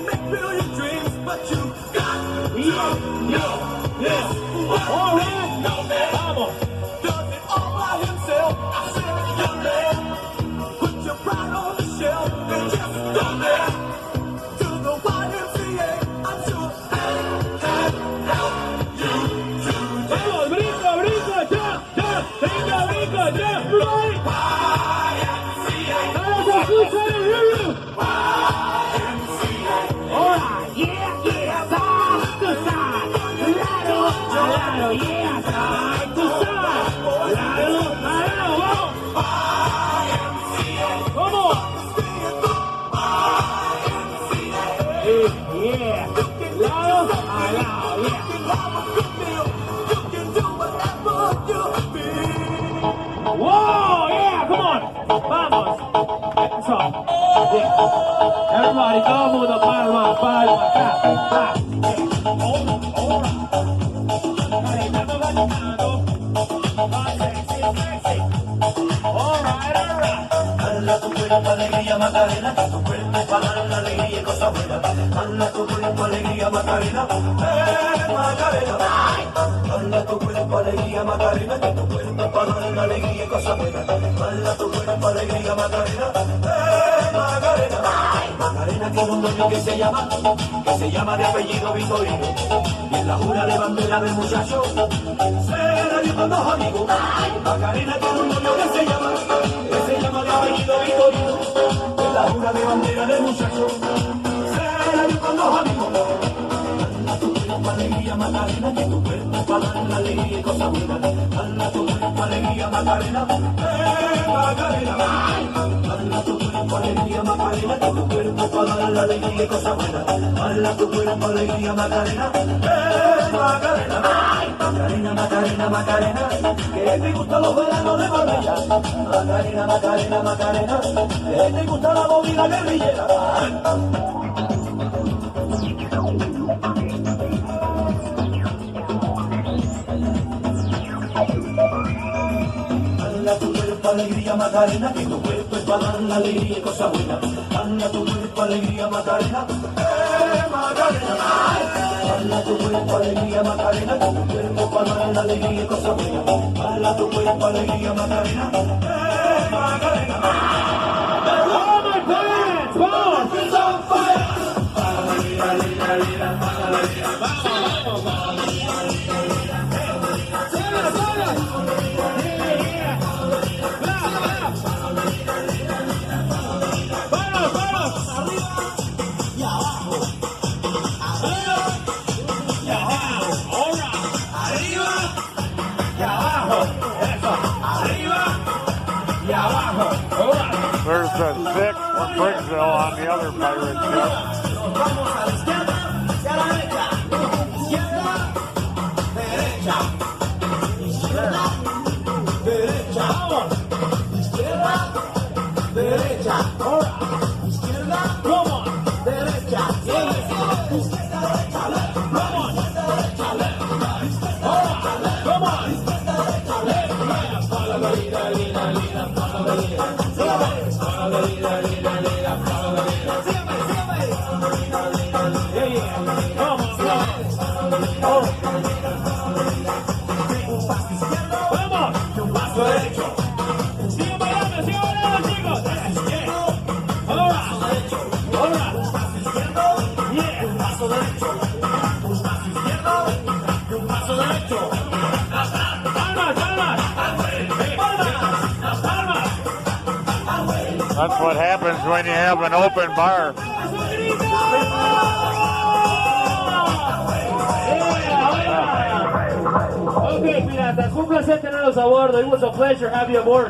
make million dreams, but you got All right. Vamos. does it all by himself. I said, young man, put your pride on the shelf and just go there to the YMCA. I'm sure they can help you today. Vamos, brinco, brinco, jump, jump, brinco, brinco, jump, right. YMCA, Vamos a escuchar el ritmo. YMCA. All right, yeah, side to side, lado a lado, yeah, side to side, lado a lado, vamos. Come on. Yeah, lado a lado, yeah. You can do whatever you feel. Whoa, yeah, come on. Vamos. Eso. Yeah. Everybody, todo el mundo, palma, palma, clap, clap. All right. Dala tu cuerpo alegría Macarena, que tu cuerpo para dar la alegría y cosas buenas. Dala tu cuerpo alegría Macarena, Macarena. Dala tu cuerpo alegría Macarena, que tu cuerpo para dar la alegría y cosas buenas. Dala tu cuerpo alegría Macarena, Macarena. Macarena tiene un dueño que se llama de apellido Vitorino. Y en la jura de bandera del muchacho se la dio con dos amigos. Macarena tiene un dueño que se llama de apellido Vitorino. En la jura de bandera del muchacho se la dio con dos amigos. Dala tu cuerpo alegría Macarena, que tu cuerpo para dar la alegría y cosas buenas. Dala tu cuerpo alegría Macarena, Macarena. Dala tu cuerpo alegría Macarena, que tu cuerpo para dar la alegría y cosas buenas. Dala tu cuerpo alegría Macarena, Macarena. Macarena, Macarena, Macarena, que te gustan los veranos de Marbella. Macarena, Macarena, Macarena, que te gusta la movida guerrillera. Dala tu cuerpo alegría Macarena, que tu cuerpo es para dar la alegría y cosas buenas. Dala tu cuerpo alegría Macarena, Macarena. Dala tu cuerpo alegría Macarena, que tu cuerpo para dar la alegría y cosas buenas. Dala tu cuerpo alegría Macarena, Macarena. All my parents, vamos. It's on fire. There's the six from Briggsville on the other pirate ship. Vamos a la izquierda y a la derecha. Izquierda, derecha. Izquierda, derecha. Izquierda, derecha. Izquierda, Come on. derecha. Izquierda, derecha, left. Come on. Come on. That's what happens when you have an open bar. Ok, piratas, fue un placer tenerlos a bordo. It was a pleasure having you aboard.